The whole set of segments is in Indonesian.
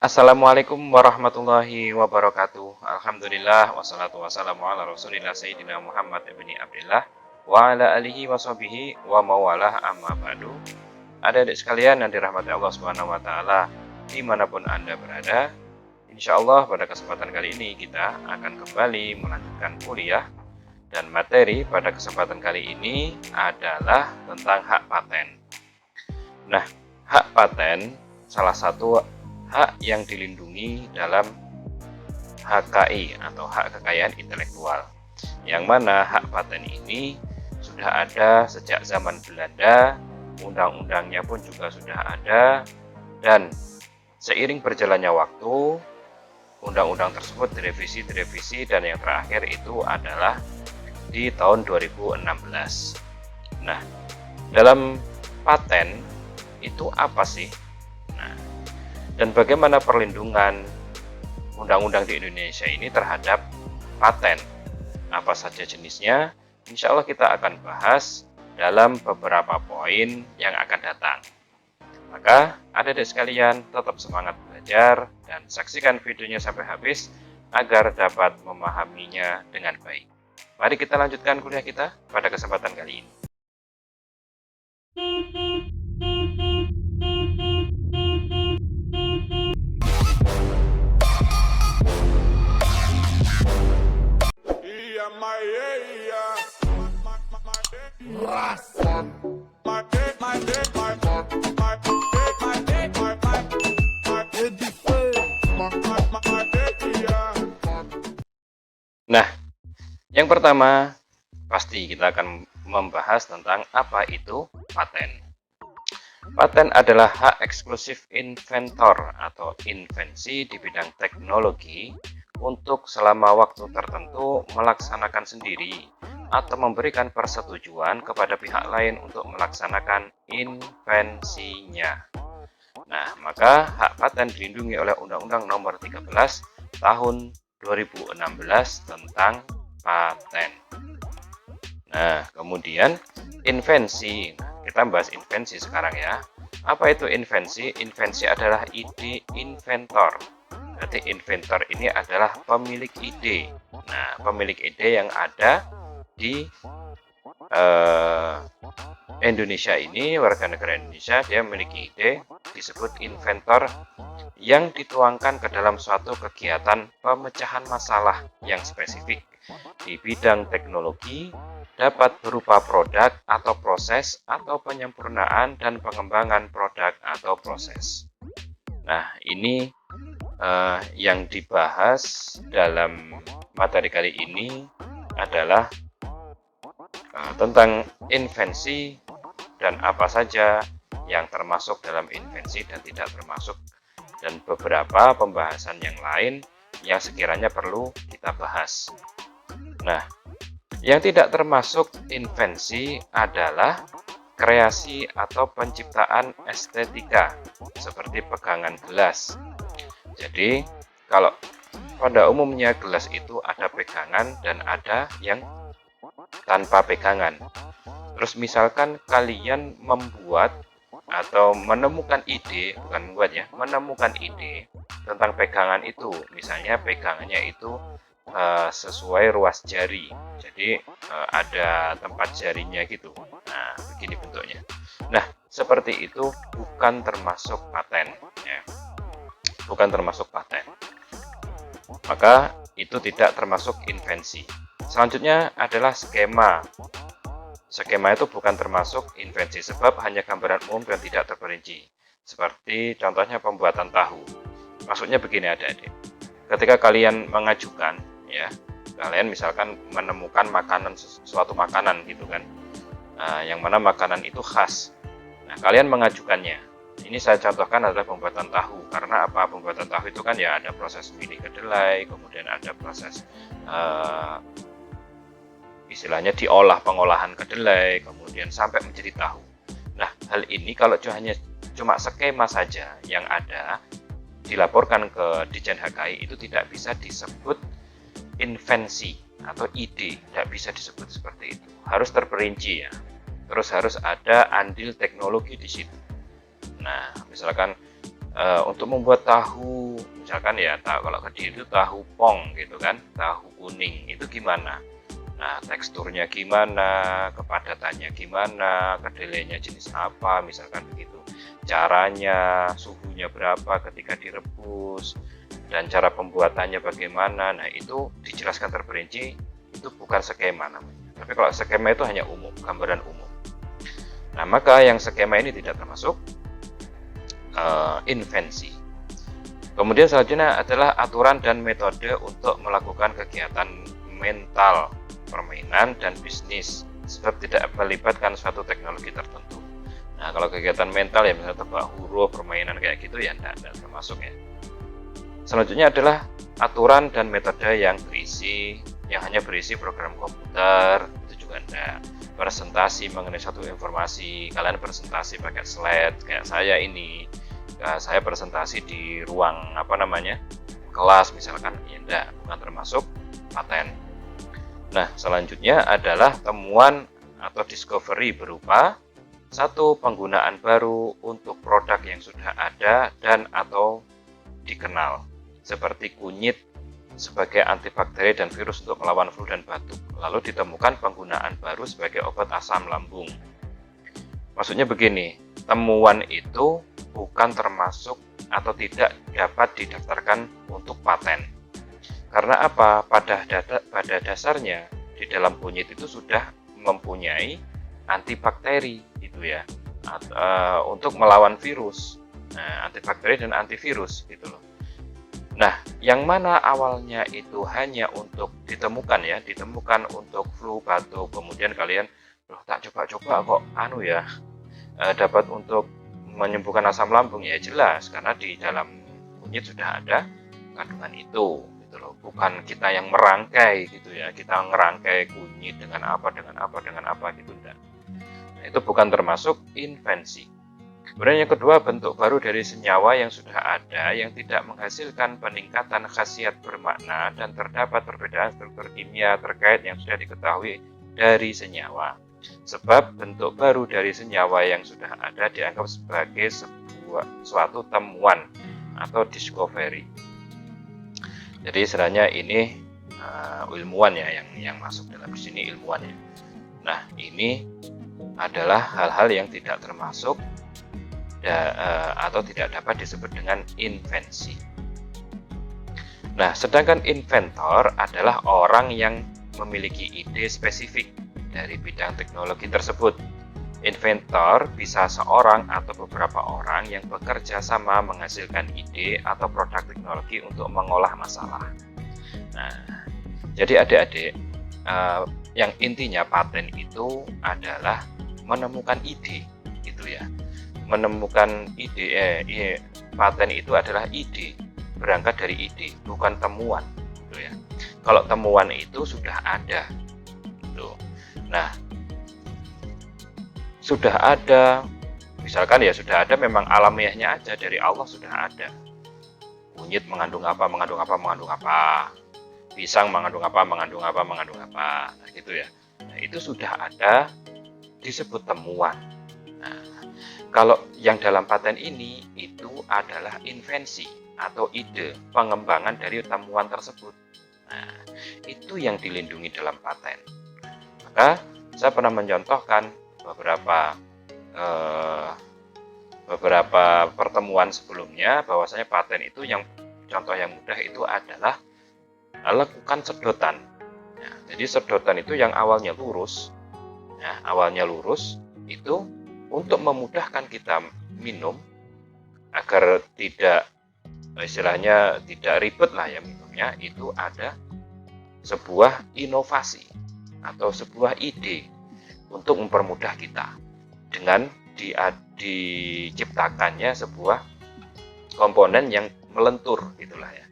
Assalamualaikum warahmatullahi wabarakatuh. Alhamdulillah wassalatu wassalamu ala Rasulillah Sayyidina Muhammad ibni Abdullah wa ala alihi wa sahbihi wa mawalah amma ba'du. Adik-adik sekalian yang dirahmati Allah Subhanahu wa taala dimanapun Anda berada, insya Allah pada kesempatan kali ini kita akan kembali melanjutkan kuliah dan materi pada kesempatan kali ini adalah tentang hak paten. Nah, hak paten salah satu hak yang dilindungi dalam HKI atau hak kekayaan intelektual, yang mana hak paten ini sudah ada sejak zaman Belanda, undang-undangnya pun juga sudah ada, dan seiring berjalannya waktu undang-undang tersebut direvisi dan yang terakhir itu adalah di tahun 2016. Nah, dalam paten itu apa sih? Dan bagaimana perlindungan undang-undang di Indonesia ini terhadap paten? Apa saja jenisnya? Insya Allah kita akan bahas dalam beberapa poin yang akan datang. Maka adik-adik sekalian tetap semangat belajar dan saksikan videonya sampai habis agar dapat memahaminya dengan baik. Mari kita lanjutkan kuliah kita pada kesempatan kali ini. Nah, yang pertama pasti kita akan membahas tentang apa itu paten. Paten adalah hak eksklusif inventor atau invensi di bidang teknologi untuk selama waktu tertentu melaksanakan sendiri atau memberikan persetujuan kepada pihak lain untuk melaksanakan invensinya. Nah, maka hak paten dilindungi oleh Undang-Undang Nomor 13 Tahun 2016 tentang paten. Nah, kemudian invensi. Kita bahas invensi sekarang ya. Apa itu invensi? Invensi adalah ide inventor. Berarti inventor ini adalah pemilik ide. Nah, pemilik ide yang ada di Indonesia ini, warga negara Indonesia, dia memiliki ide disebut inventor yang dituangkan ke dalam suatu kegiatan pemecahan masalah yang spesifik di bidang teknologi, dapat berupa produk atau proses atau penyempurnaan dan pengembangan produk atau proses. Nah, ini yang dibahas dalam materi kali ini adalah tentang invensi dan apa saja yang termasuk dalam invensi dan tidak termasuk, dan beberapa pembahasan yang lain yang sekiranya perlu kita bahas. Nah, yang tidak termasuk invensi adalah kreasi atau penciptaan estetika seperti pegangan gelas. Jadi, kalau pada umumnya gelas itu ada pegangan dan ada yang tanpa pegangan. Terus misalkan kalian membuat atau menemukan ide, bukan membuat ya, menemukan ide tentang pegangan itu. Misalnya pegangannya itu sesuai ruas jari. Jadi ada tempat jarinya gitu. Nah, begini bentuknya. Nah, seperti itu bukan termasuk paten ya. Bukan termasuk paten. Maka itu tidak termasuk invensi. Selanjutnya adalah skema. Skema itu bukan termasuk invensi sebab hanya gambaran umum dan tidak terperinci. Seperti contohnya pembuatan tahu. Maksudnya begini adik-adik. Ketika kalian mengajukan ya, kalian misalkan menemukan makanan, suatu makanan gitu kan. Yang mana makanan itu khas. Nah, kalian mengajukannya. Ini saya contohkan adalah pembuatan tahu. Karena apa? Pembuatan tahu itu kan ya ada proses milih kedelai, kemudian ada proses istilahnya diolah, pengolahan kedelai, kemudian sampai menjadi tahu. Nah, hal ini kalau cuma skema saja yang ada dilaporkan ke Ditjen HKI itu tidak bisa disebut invensi atau ide, tidak bisa disebut seperti itu. Harus terperinci ya. Terus harus ada andil teknologi di situ. Nah, misalkan Untuk membuat tahu, misalkan ya, kalau Kediri itu tahu pong gitu kan, tahu kuning itu gimana? Nah, teksturnya gimana, kepadatannya gimana, kedelainya jenis apa, misalkan begitu. Caranya, suhunya berapa ketika direbus, dan cara pembuatannya bagaimana. Nah, itu dijelaskan terperinci, itu bukan skema namanya. Tapi kalau skema itu hanya umum, gambaran umum. Nah, maka yang skema ini tidak termasuk invensi. Kemudian selanjutnya adalah aturan dan metode untuk melakukan kegiatan mental, permainan, dan bisnis, sebab tidak melibatkan suatu teknologi tertentu. Nah, kalau kegiatan mental ya misalnya tebak huruf, permainan kayak gitu ya tidak termasuk ya. Selanjutnya adalah aturan dan metode yang hanya berisi program komputer, itu juga enggak. Presentasi mengenai suatu informasi, kalian presentasi pakai slide kayak saya ini. Saya presentasi di ruang kelas misalkan, ya enggak, bukan termasuk paten. Nah, selanjutnya adalah temuan atau discovery berupa satu, penggunaan baru untuk produk yang sudah ada dan atau dikenal, seperti kunyit sebagai antibakteri dan virus untuk melawan flu dan batuk. Lalu ditemukan penggunaan baru sebagai obat asam lambung. Maksudnya begini, temuan itu bukan termasuk atau tidak dapat didaftarkan untuk paten. Karena apa? Pada dasarnya di dalam kunyit itu sudah mempunyai antibakteri gitu ya, untuk melawan virus. Nah, antibakteri dan antivirus gitu loh. Nah, yang mana awalnya itu hanya untuk ditemukan untuk flu, batuk, kemudian kalian tak coba-coba kok dapat untuk menyembuhkan asam lambung, ya jelas karena di dalam kunyit sudah ada kandungan itu gitu loh. Bukan kita yang merangkai gitu ya, kita ngerangkai kunyit dengan apa gitu enggak. Nah, itu bukan termasuk invensi. Kemudian yang kedua, bentuk baru dari senyawa yang sudah ada yang tidak menghasilkan peningkatan khasiat bermakna dan terdapat perbedaan struktur kimia terkait yang sudah diketahui dari senyawa. Sebab bentuk baru dari senyawa yang sudah ada dianggap sebagai suatu temuan atau discovery. Jadi istilahnya ini ilmuwan ya yang masuk dalam sini, ilmuwan ya. Nah, ini adalah hal-hal yang tidak termasuk atau tidak dapat disebut dengan invensi. Nah, sedangkan inventor adalah orang yang memiliki ide spesifik dari bidang teknologi tersebut. Inventor bisa seorang atau beberapa orang yang bekerja sama menghasilkan ide atau produk teknologi untuk mengolah masalah. Nah, jadi adik-adik, yang intinya paten itu adalah menemukan ide, gitu ya. Menemukan ide, paten itu adalah ide, berangkat dari ide, bukan temuan, gitu ya. Kalau temuan itu sudah ada, gitu. Nah, sudah ada, misalkan ya sudah ada, memang alamiahnya aja dari Allah sudah ada. Kunyit mengandung apa, pisang mengandung apa, nah, gitu ya. Nah, itu sudah ada, disebut temuan. Nah, kalau yang dalam paten ini itu adalah invensi atau ide pengembangan dari temuan tersebut. Nah, itu yang dilindungi dalam paten. Maka saya pernah mencontohkan beberapa pertemuan sebelumnya bahwasanya paten itu contoh yang mudah itu adalah lakukan sedotan. Nah, jadi sedotan itu yang awalnya lurus, itu untuk memudahkan kita minum agar tidak ribet lah ya minumnya, itu ada sebuah inovasi atau sebuah ide untuk mempermudah kita dengan diciptakannya sebuah komponen yang melentur gitulah ya,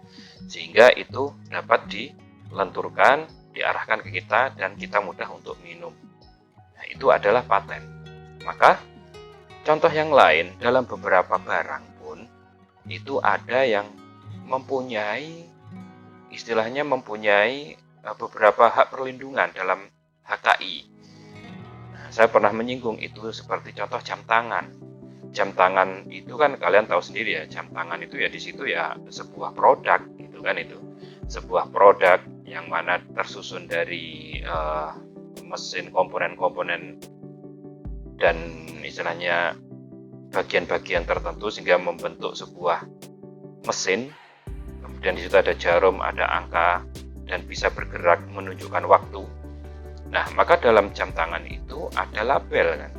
sehingga itu dapat dilenturkan, diarahkan ke kita dan kita mudah untuk minum. Nah, itu adalah paten. Maka contoh yang lain dalam beberapa barang pun itu ada yang mempunyai beberapa hak perlindungan dalam HKI. Nah, saya pernah menyinggung itu seperti contoh jam tangan. jam tangan itu kan kalian tahu sendiri ya, jam tangan itu ya di situ ya sebuah produk gitu kan, itu sebuah produk yang mana tersusun dari mesin, komponen-komponen dan istilahnya bagian-bagian tertentu sehingga membentuk sebuah mesin. Kemudian di situ ada jarum, ada angka, dan bisa bergerak menunjukkan waktu. Nah, maka dalam jam tangan itu ada label kan,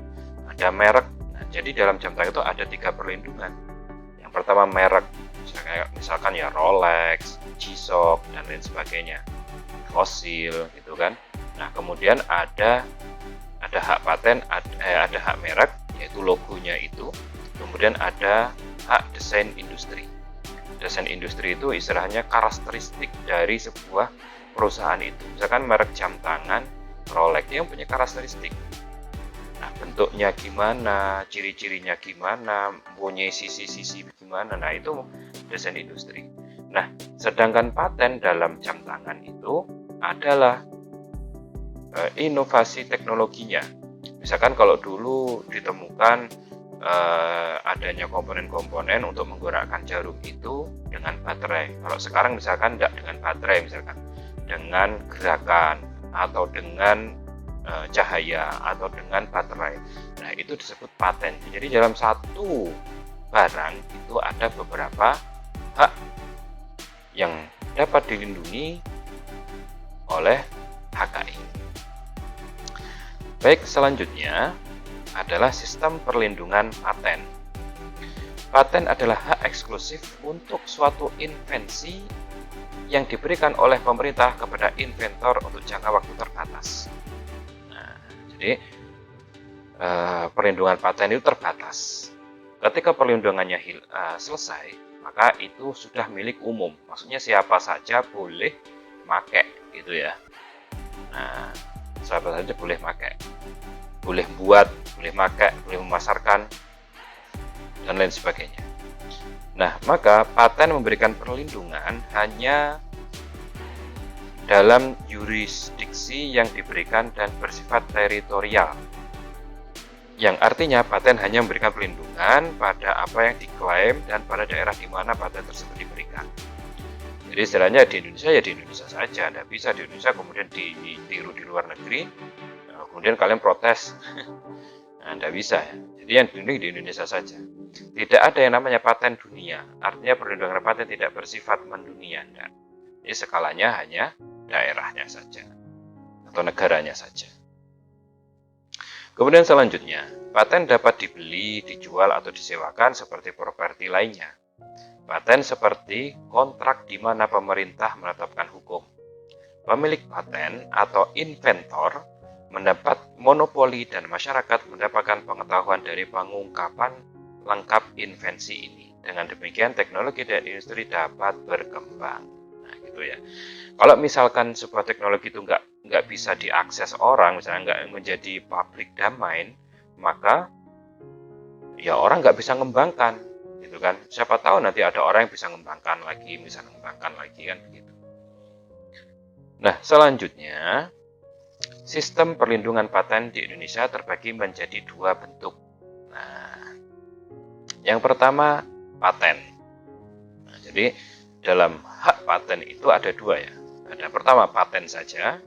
ada merek. Nah, jadi dalam jam tangan itu ada 3 perlindungan. Yang pertama merek, misalkan ya Rolex, G-Shock, dan lain sebagainya, Fossil gitu kan. Nah, kemudian ada hak paten, ada hak merek yaitu logonya itu. Kemudian ada hak desain industri. Desain industri itu istilahnya karakteristik dari sebuah perusahaan itu. Misalkan merek jam tangan Rolex yang punya karakteristik. Nah, bentuknya gimana, ciri-cirinya gimana, punya sisi-sisi gimana. Nah, itu desain industri. Nah, sedangkan paten dalam jam tangan itu adalah inovasi teknologinya. Misalkan kalau dulu ditemukan adanya komponen-komponen untuk menggerakkan jarum itu dengan baterai. Kalau sekarang misalkan tidak dengan baterai, misalkan dengan gerakan atau dengan cahaya atau dengan baterai. Nah, itu disebut paten. Jadi dalam satu barang itu ada beberapa hak yang dapat dilindungi oleh HKI. Baik, selanjutnya adalah sistem perlindungan paten. Paten adalah hak eksklusif untuk suatu invensi yang diberikan oleh pemerintah kepada inventor untuk jangka waktu terbatas. Nah, jadi perlindungan paten itu terbatas. Ketika perlindungannya selesai, maka itu sudah milik umum. Maksudnya siapa saja boleh pakai, gitu ya. Nah, siapa saja boleh pakai, boleh buat, boleh pakai, boleh memasarkan, dan lain sebagainya. Nah, maka paten memberikan perlindungan hanya dalam yurisdiksi yang diberikan dan bersifat teritorial. Yang artinya paten hanya memberikan perlindungan pada apa yang diklaim dan pada daerah di mana paten tersebut diberikan. Jadi istilahnya di Indonesia ya di Indonesia saja, tidak bisa di Indonesia kemudian ditiru di luar negeri, kemudian kalian protes. Nah, tidak bisa ya. Jadi yang dilindungi di Indonesia saja. Tidak ada yang namanya paten dunia. Artinya perlindungan paten tidak bersifat mendunia. Jadi skalanya hanya daerahnya saja atau negaranya saja. Kemudian selanjutnya, paten dapat dibeli, dijual, atau disewakan seperti properti lainnya. Paten seperti kontrak di mana pemerintah menetapkan hukum. Pemilik paten atau inventor mendapat monopoli dan masyarakat mendapatkan pengetahuan dari pengungkapan lengkap invensi ini. Dengan demikian teknologi dan industri dapat berkembang. Nah, gitu ya. Kalau misalkan sebuah teknologi itu nggak bisa diakses orang, misalnya nggak menjadi public domain, maka ya orang nggak bisa mengembangkan, gitu kan. Siapa tahu nanti ada orang yang bisa mengembangkan lagi, kan begitu. Nah, selanjutnya sistem perlindungan paten di Indonesia terbagi menjadi 2 bentuk. Nah, yang pertama paten. Nah, jadi dalam hak paten itu ada 2 ya. Ada pertama paten saja.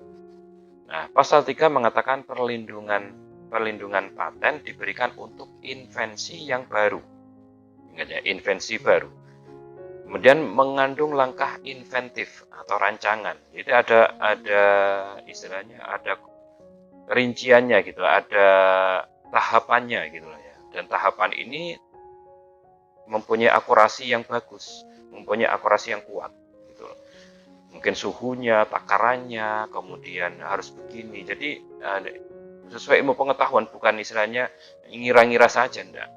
Nah, pasal 3 mengatakan perlindungan paten diberikan untuk invensi yang baru. Ingat ya, invensi baru. Kemudian mengandung langkah inventif atau rancangan. Jadi ada istilahnya, ada rinciannya gitu, ada tahapannya gitu ya. Dan tahapan ini mempunyai akurasi yang bagus, mempunyai akurasi yang kuat gitu. Mungkin suhunya, takarannya, kemudian harus begini. Jadi sesuai ilmu pengetahuan, bukan istilahnya ngira-ngira saja, enggak.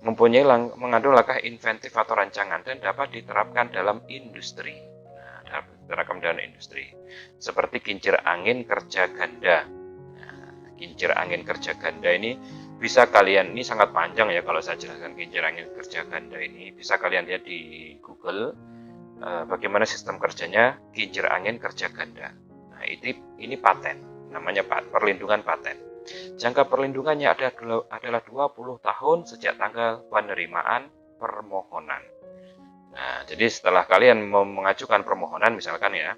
Mempunyai mengandung langkah inventif atau rancangan dan dapat diterapkan dalam industri. Nah, dapat diterapkan dalam industri. Seperti kincir angin kerja ganda. Nah, kincir angin kerja ganda ini bisa kalian, ini sangat panjang ya kalau saya jelaskan kincir angin kerja ganda ini. Bisa kalian lihat di Google bagaimana sistem kerjanya kincir angin kerja ganda. Nah, ini paten, namanya perlindungan paten. Jangka perlindungannya adalah 20 tahun sejak tanggal penerimaan permohonan. Nah, jadi setelah kalian mengajukan permohonan misalkan ya,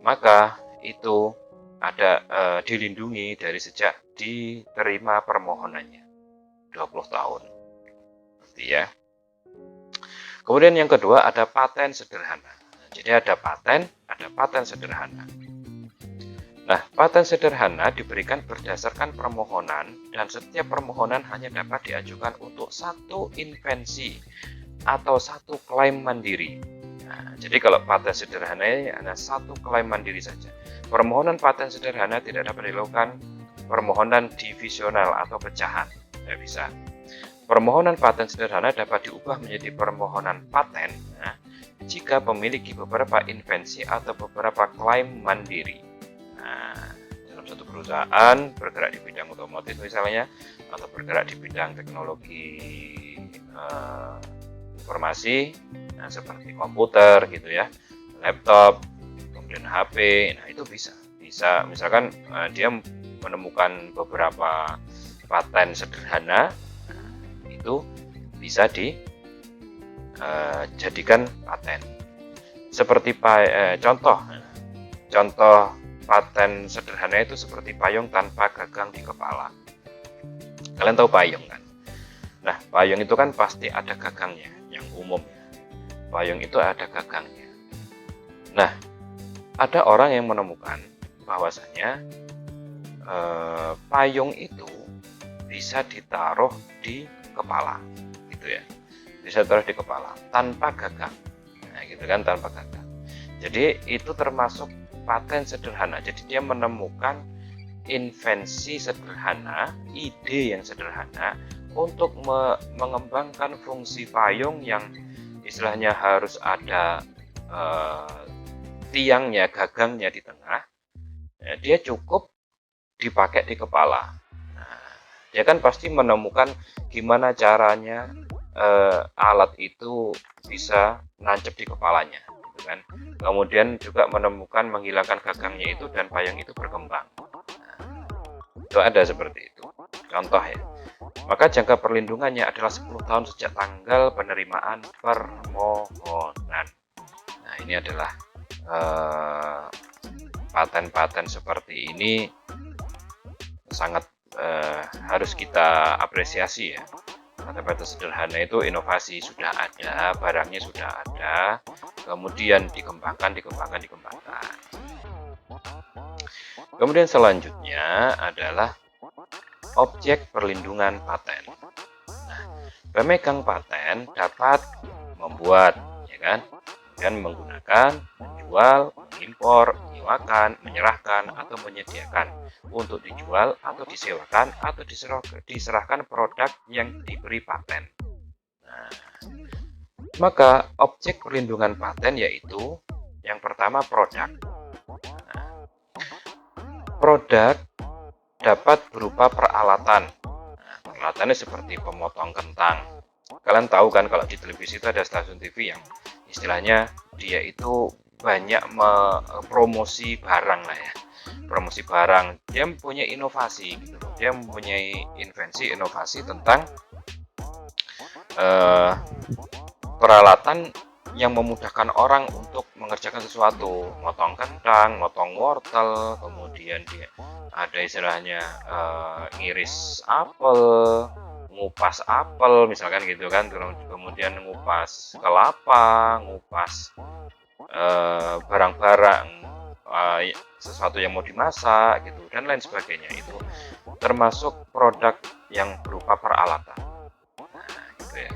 maka itu ada dilindungi dari sejak diterima permohonannya 20 tahun. Berarti ya. Kemudian yang kedua ada paten sederhana. Jadi ada paten sederhana. Nah, paten sederhana diberikan berdasarkan permohonan dan setiap permohonan hanya dapat diajukan untuk satu invensi atau satu klaim mandiri. Nah, jadi kalau paten sederhana ini hanya satu klaim mandiri saja. Permohonan paten sederhana tidak dapat dilakukan permohonan divisional atau pecahan. Tidak bisa. Permohonan paten sederhana dapat diubah menjadi permohonan paten jika memiliki beberapa invensi atau beberapa klaim mandiri. Nah, dalam satu perusahaan bergerak di bidang otomotif misalnya, atau bergerak di bidang teknologi informasi, nah, seperti komputer gitu ya, laptop, kemudian HP, nah itu bisa misalkan dia menemukan beberapa paten sederhana, nah, itu bisa dijadikan paten. Seperti contoh paten sederhana itu seperti payung tanpa gagang di kepala. Kalian tahu payung kan? Nah, payung itu kan pasti ada gagangnya, yang umum. Payung itu ada gagangnya. Nah, ada orang yang menemukan bahwasanya payung itu bisa ditaruh di kepala, gitu ya. Bisa ditaruh di kepala tanpa gagang. Nah, gitu kan, tanpa gagang. Jadi itu termasuk paten sederhana. Jadi dia menemukan invensi sederhana, ide yang sederhana untuk mengembangkan fungsi payung yang istilahnya harus ada tiangnya, gagangnya di tengah. Ya, dia cukup dipakai di kepala. Nah, dia kan pasti menemukan gimana caranya alat itu bisa nancep di kepalanya. Kan? Kemudian juga menemukan menghilangkan gagangnya itu dan payung itu berkembang. Nah, itu ada seperti itu. Contoh ya. Maka jangka perlindungannya adalah 10 tahun sejak tanggal penerimaan permohonan. Nah, ini adalah paten-paten seperti ini sangat harus kita apresiasi ya. Paten-paten sederhana itu inovasi sudah ada, barangnya sudah ada, kemudian dikembangkan. Kemudian selanjutnya adalah objek perlindungan paten. Nah, pemegang paten dapat membuat, ya kan, dan menggunakan, menjual, mengimpor, menyewakan, menyerahkan, atau menyediakan untuk dijual atau disewakan atau diserahkan produk yang diberi paten. Nah, maka objek perlindungan paten yaitu yang pertama produk. Nah, produk dapat berupa peralatan. Nah, peralatannya seperti pemotong kentang. Kalian tahu kan kalau di televisi itu ada stasiun TV yang istilahnya dia itu banyak promosi barang lah ya. Promosi barang, dia mempunyai inovasi gitu. Dia mempunyai inovasi tentang peralatan yang memudahkan orang untuk mengerjakan sesuatu, motong kentang, motong wortel, kemudian dia ada istilahnya ngiris apel, ngupas apel misalkan gitu kan, kemudian ngupas kelapa, ngupas barang-barang sesuatu yang mau dimasak gitu dan lain sebagainya. Itu termasuk produk yang berupa peralatan. Nah, gitu ya.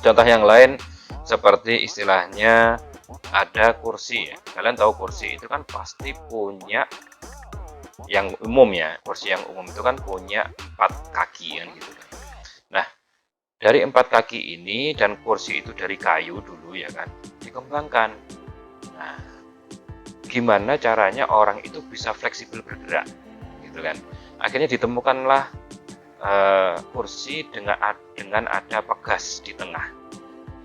Contoh yang lain seperti istilahnya ada kursi ya. Kalian tahu kursi itu kan pasti punya yang umum ya. Kursi yang umum itu kan punya 4 kaki kan gitu kan. Nah, dari 4 kaki ini dan kursi itu dari kayu dulu ya kan, dikembangkan. Nah, gimana caranya orang itu bisa fleksibel bergerak gitu kan. Akhirnya ditemukanlah kursi dengan ada pegas di tengah,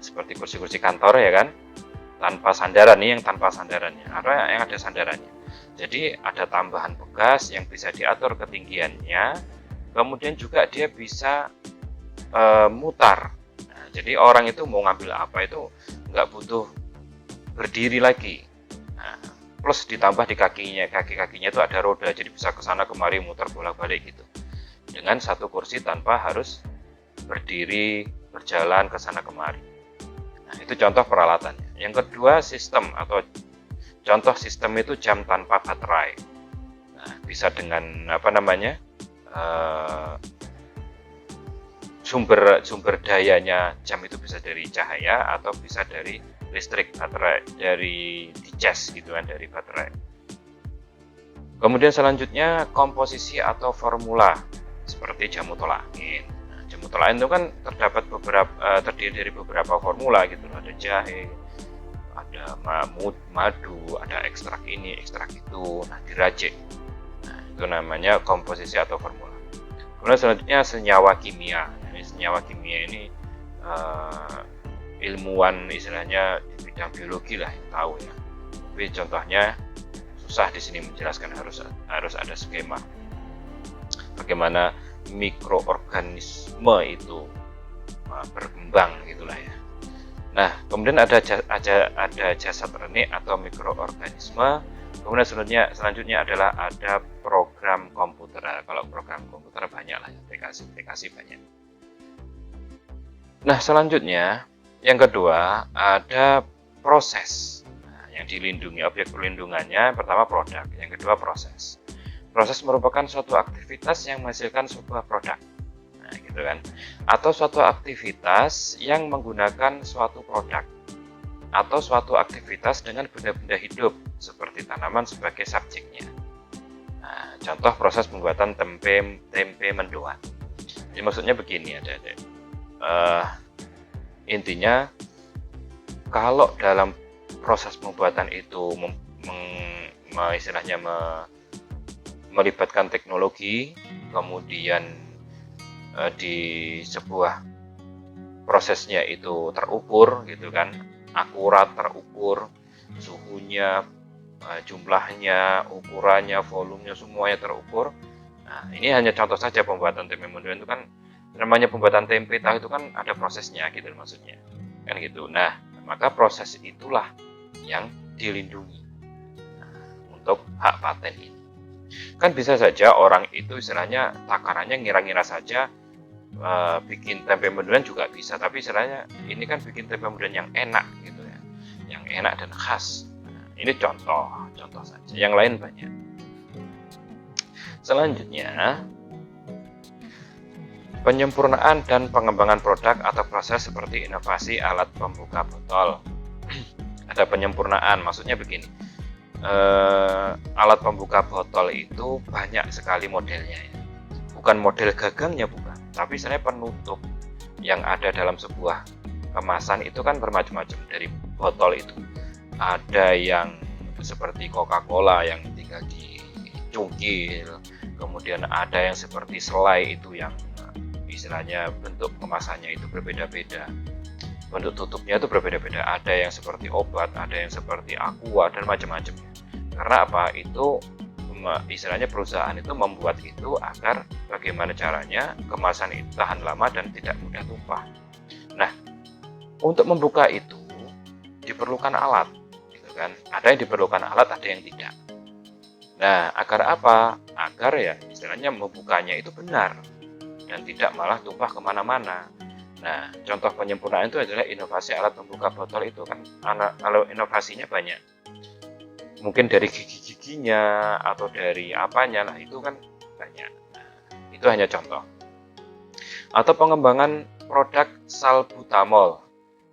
seperti kursi-kursi kantor ya kan, tanpa sandaran. Nih yang tanpa sandarannya, atau yang ada sandarannya. Jadi ada tambahan pegas yang bisa diatur ketinggiannya, kemudian juga dia bisa mutar. Nah, jadi orang itu mau ngambil apa itu nggak butuh berdiri lagi. Nah, plus ditambah di kaki-kakinya itu ada roda, jadi bisa ke sana kemari muter bolak-balik gitu. Dengan satu kursi tanpa harus berdiri, berjalan ke sana kemari. Nah, itu contoh peralatannya. Yang kedua, sistem atau contoh sistem itu jam tanpa baterai. Nah, bisa dengan sumber dayanya jam itu bisa dari cahaya atau bisa dari listrik baterai, dari dicas gitu kan, dari baterai. Kemudian selanjutnya komposisi atau formula seperti jamu tolak angin. Nah, jamu tolak angin itu kan terdiri dari beberapa formula gitu, ada jahe, ada madu, ada ekstrak ini, ekstrak itu, nah diracik. Nah, itu namanya komposisi atau formula. Kemudian selanjutnya senyawa kimia. Senyawa kimia ini ilmuwan istilahnya di bidang biologi lah yang tahu ya. Tapi contohnya susah di sini menjelaskan, harus ada skema bagaimana mikroorganisme itu berkembang gitulah ya. Nah, kemudian ada jasad renik atau mikroorganisme. Kemudian selanjutnya adalah ada program komputer. Kalau program komputer banyak lah, aplikasi banyak. Nah, selanjutnya yang kedua ada proses. Nah, yang dilindungi, objek perlindungannya pertama produk, yang kedua proses. Proses merupakan suatu aktivitas yang menghasilkan sebuah produk. Nah, gitu kan. Atau suatu aktivitas yang menggunakan suatu produk. Atau suatu aktivitas dengan benda-benda hidup seperti tanaman sebagai subjeknya. Nah, contoh proses pembuatan tempe mendoan. Jadi maksudnya begini, intinya kalau dalam proses pembuatan itu melibatkan teknologi, kemudian di sebuah prosesnya itu terukur gitu kan, akurat, terukur suhunya, jumlahnya, ukurannya, volumenya, semuanya terukur. Nah, ini hanya contoh saja pembuatan tempe mendoan itu kan, namanya pembuatan tempe tahu itu kan ada prosesnya gitu maksudnya kan gitu. Nah, maka proses itulah yang dilindungi untuk hak paten ini. Kan bisa saja orang itu istilahnya takarannya ngira-ngira saja bikin tempe mendoan juga bisa, tapi istilahnya ini kan bikin tempe mendoan yang enak gitu ya, yang enak dan khas. Nah, ini contoh saja, yang lain banyak. Selanjutnya, penyempurnaan dan pengembangan produk atau proses seperti inovasi alat pembuka botol. Ada penyempurnaan, maksudnya begini, alat pembuka botol itu banyak sekali modelnya ya. Bukan model gagangnya bukan, tapi sebenarnya penutup yang ada dalam sebuah kemasan itu kan bermacam-macam. Dari botol itu ada yang seperti Coca-Cola yang tinggal dicungkil, kemudian ada yang seperti selai itu yang istilahnya bentuk kemasannya itu berbeda-beda, bentuk tutupnya itu berbeda-beda, ada yang seperti obat, ada yang seperti aqua dan macam-macam. Karena apa? Itu istilahnya perusahaan itu membuat itu agar bagaimana caranya kemasan itu tahan lama dan tidak mudah tumpah. Nah, untuk membuka itu diperlukan alat gitu kan, ada yang diperlukan alat, ada yang tidak. Nah, agar apa? Agar ya istilahnya membukanya itu benar dan tidak malah tumpah kemana-mana. Nah, contoh penyempurnaan itu adalah inovasi alat pembuka botol itu kan. Kalau inovasinya banyak, mungkin dari gigi-giginya atau dari apanya, nah itu kan banyak. Nah, itu hanya contoh. Atau pengembangan produk salbutamol,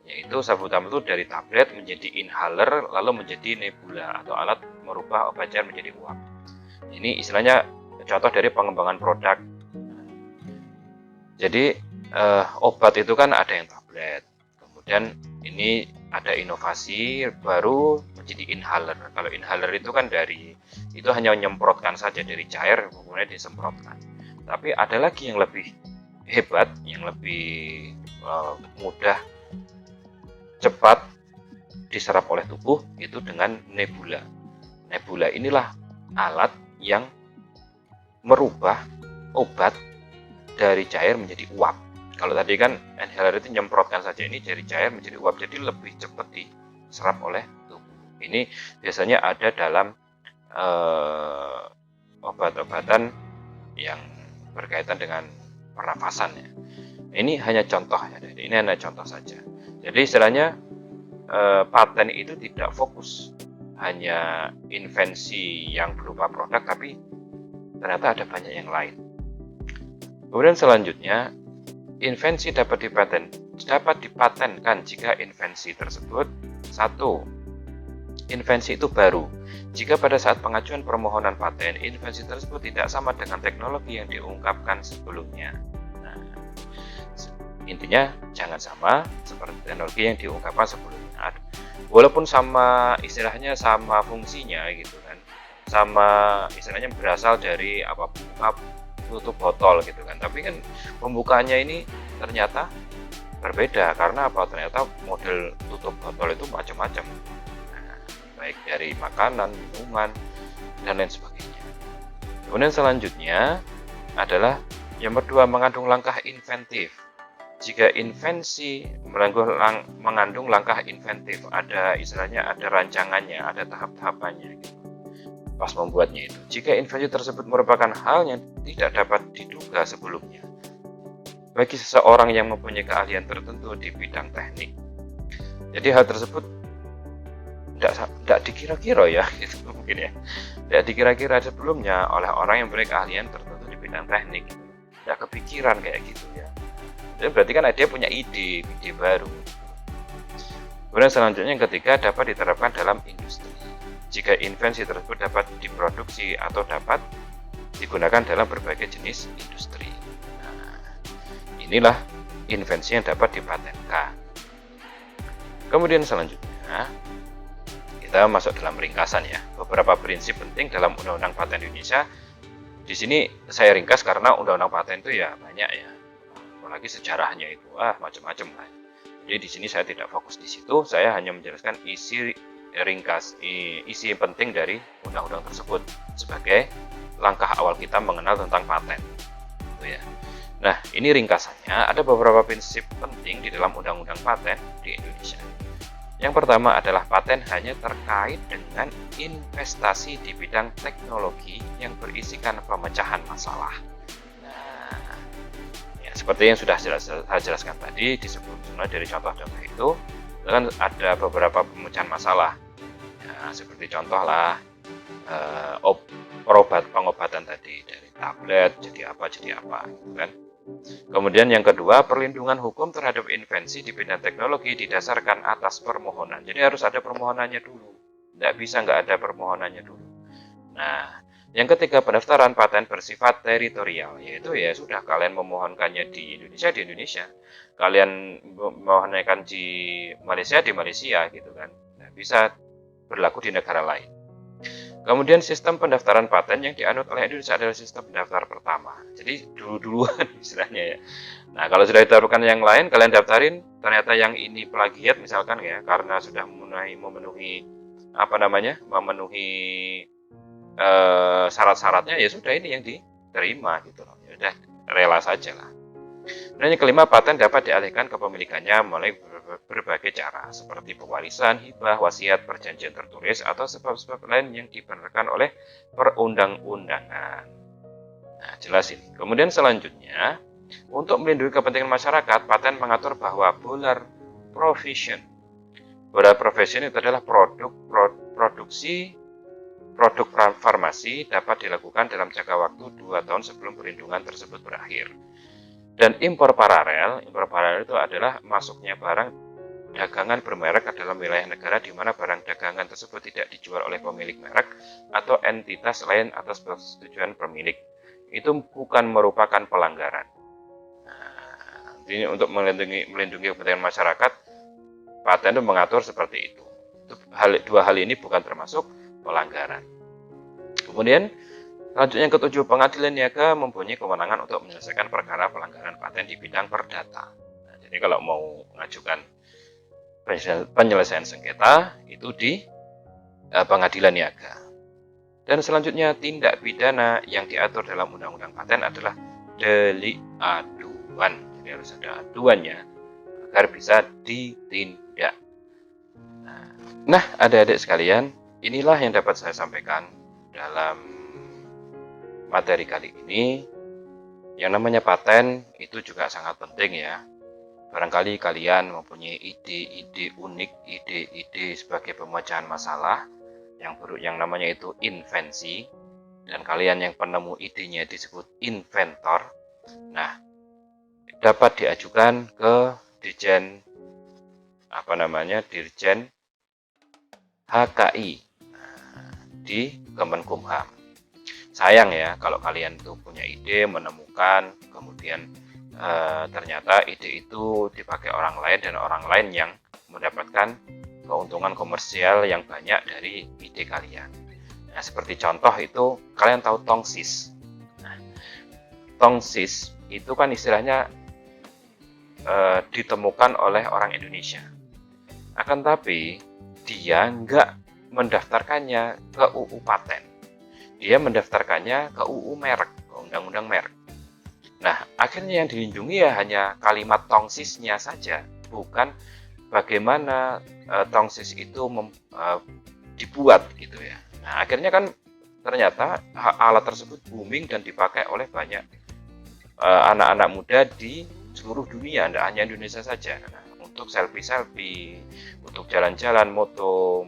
yaitu salbutamol itu dari tablet menjadi inhaler lalu menjadi nebula atau alat merubah obat cair menjadi uap. Ini istilahnya contoh dari pengembangan produk. Jadi obat itu kan ada yang tablet, kemudian ini ada inovasi baru menjadi inhaler. Kalau inhaler itu kan itu hanya menyemprotkan saja dari cair kemudian disemprotkan. Tapi ada lagi yang lebih hebat, yang lebih mudah, cepat diserap oleh tubuh, itu dengan nebula. Nebula inilah alat yang merubah obat dari cair menjadi uap. Kalau tadi kan inhaler itu nyemprotkan saja, ini dari cair menjadi uap, jadi lebih cepat diserap oleh tubuh. Ini biasanya ada dalam obat-obatan yang berkaitan dengan pernafasan ya. Ini hanya contoh ya, ini hanya contoh saja. Jadi istilahnya paten itu tidak fokus hanya invensi yang berupa produk, tapi ternyata ada banyak yang lain. Kemudian selanjutnya, invensi dapat dipatenkan jika invensi tersebut satu, invensi itu baru. Jika pada saat pengajuan permohonan paten, invensi tersebut tidak sama dengan teknologi yang diungkapkan sebelumnya. Nah, intinya jangan sama seperti teknologi yang diungkapkan sebelumnya. Walaupun sama istilahnya, sama fungsinya gitu kan, sama istilahnya berasal dari tutup botol gitu kan, tapi kan pembukaannya ini ternyata berbeda. Karena apa? Ternyata model tutup botol itu macam-macam, baik dari makanan, minuman, dan lain sebagainya. Kemudian selanjutnya adalah yang kedua, mengandung langkah inventif. Jika invensi mengandung langkah inventif, ada istilahnya, ada rancangannya, ada tahap-tahapannya gitu, pas membuatnya itu. Jika invensi tersebut merupakan hal yang tidak dapat diduga sebelumnya bagi seseorang yang mempunyai keahlian tertentu di bidang teknik. Jadi hal tersebut tidak dikira-kira ya, gitu mungkin ya. Tidak dikira-kira sebelumnya oleh orang yang mempunyai keahlian tertentu di bidang teknik. Tidak kepikiran kayak gitu ya. Jadi berarti kan dia punya ide baru. Kemudian selanjutnya yang ketiga, dapat diterapkan dalam industri. Jika invensi tersebut dapat diproduksi atau dapat digunakan dalam berbagai jenis industri. Nah, inilah invensi yang dapat dipatenkan. Kemudian selanjutnya kita masuk dalam ringkasan ya, beberapa prinsip penting dalam Undang-Undang Paten Indonesia. Di sini saya ringkas karena Undang-Undang Paten itu ya banyak ya, apalagi sejarahnya itu macam-macam lah. Jadi di sini saya tidak fokus di situ, saya hanya menjelaskan isi penting dari undang-undang tersebut sebagai langkah awal kita mengenal tentang paten. Gitu ya. Nah, ini ringkasannya. Ada beberapa prinsip penting di dalam undang-undang paten di Indonesia. Yang pertama adalah paten hanya terkait dengan investasi di bidang teknologi yang berisikan pemecahan masalah. Nah, ya, seperti yang sudah saya jelaskan tadi di sebelumnya dari contoh-contoh itu kan ada beberapa pemecahan masalah. Ya, seperti contoh lah pengobatan tadi, dari tablet jadi apa gitu kan. Kemudian yang kedua, perlindungan hukum terhadap invensi di bidang teknologi didasarkan atas permohonan. Jadi harus ada permohonannya dulu. Nggak bisa nggak ada permohonannya dulu. Nah, yang ketiga, pendaftaran paten bersifat teritorial, yaitu ya sudah kalian memohonkannya di Indonesia. Kalian memohonkan di Malaysia gitu kan. Nggak bisa berlaku di negara lain. Kemudian sistem pendaftaran paten yang dianut oleh Indonesia adalah sistem pendaftar pertama. Jadi dulu-duluan istilahnya ya. Nah, kalau sudah ditaruhkan yang lain, kalian daftarin, ternyata yang ini plagiat misalkan ya, karena sudah memenuhi syarat-syaratnya, ya sudah ini yang diterima gitu loh. Ya udah rela saja lah. Dan yang kelima, paten dapat dialihkan kepemilikannya melalui berbagai cara, seperti pewarisan, hibah, wasiat, perjanjian tertulis, atau sebab-sebab lain yang dibenarkan oleh perundang-undangan. Nah, jelas ini. Kemudian selanjutnya, untuk melindungi kepentingan masyarakat, paten mengatur bahwa Bolar Profession itu adalah produksi produk farmasi dapat dilakukan dalam jangka waktu 2 tahun sebelum perlindungan tersebut berakhir. Dan impor paralel itu adalah masuknya barang dagangan bermerek ke dalam wilayah negara di mana barang dagangan tersebut tidak dijual oleh pemilik merek atau entitas lain atas persetujuan pemilik. Itu bukan merupakan pelanggaran. Nah, ini untuk melindungi kepentingan masyarakat, paten itu mengatur seperti itu. Dua hal ini bukan termasuk pelanggaran. Kemudian selanjutnya yang ketujuh, pengadilan niaga mempunyai kewenangan untuk menyelesaikan perkara pelanggaran paten di bidang perdata. Nah, jadi kalau mau mengajukan penyelesaian sengketa itu di pengadilan niaga. Dan selanjutnya, tindak pidana yang diatur dalam Undang-Undang Paten adalah delik aduan. Jadi harus ada aduannya agar bisa ditindak. Nah, adik-adik sekalian, inilah yang dapat saya sampaikan dalam materi kali ini. Yang namanya paten itu juga sangat penting ya. Barangkali kalian mempunyai ide-ide unik, ide-ide sebagai pemecahan masalah yang namanya itu invensi, dan kalian yang penemu idenya disebut inventor. Nah, dapat diajukan ke Dirjen Dirjen HKI di Kemenkumham. Sayang ya kalau kalian tuh punya ide, menemukan, kemudian ternyata ide itu dipakai orang lain dan orang lain yang mendapatkan keuntungan komersial yang banyak dari ide kalian. Nah, seperti contoh itu, kalian tahu tongsis. Nah, tongsis itu kan istilahnya ditemukan oleh orang Indonesia. Akan tapi dia nggak mendaftarkannya ke UU Paten. Dia mendaftarkannya ke UU Merek, ke Undang-Undang Merek. Nah, akhirnya yang dilindungi ya hanya kalimat tongsisnya saja, bukan bagaimana tongsis itu dibuat gitu ya. Nah, akhirnya kan ternyata alat tersebut booming dan dipakai oleh banyak anak-anak muda di seluruh dunia, tidak hanya Indonesia saja. Nah, untuk selfie-selfie, untuk jalan-jalan, moto,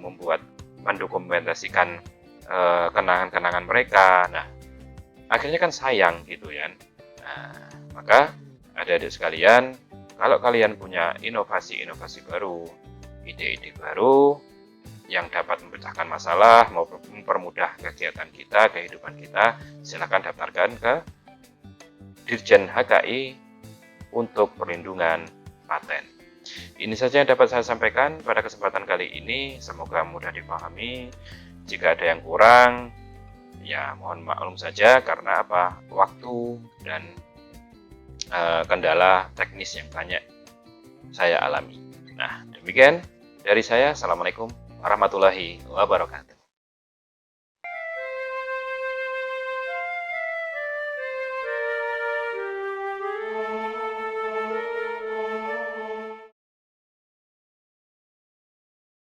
mendokumentasikan kenangan-kenangan mereka. Nah, akhirnya kan sayang gitu ya. Nah, maka adik-adik sekalian, kalau kalian punya inovasi-inovasi baru, ide-ide baru yang dapat memecahkan masalah, mau mempermudah kegiatan kita, kehidupan kita, silakan daftarkan ke Dirjen HKI untuk perlindungan paten. Ini saja yang dapat saya sampaikan pada kesempatan kali ini. Semoga mudah dipahami. Jika ada yang kurang, ya mohon maklum saja karena waktu dan kendala teknis yang banyak saya alami. Nah, demikian dari saya. Assalamualaikum warahmatullahi wabarakatuh.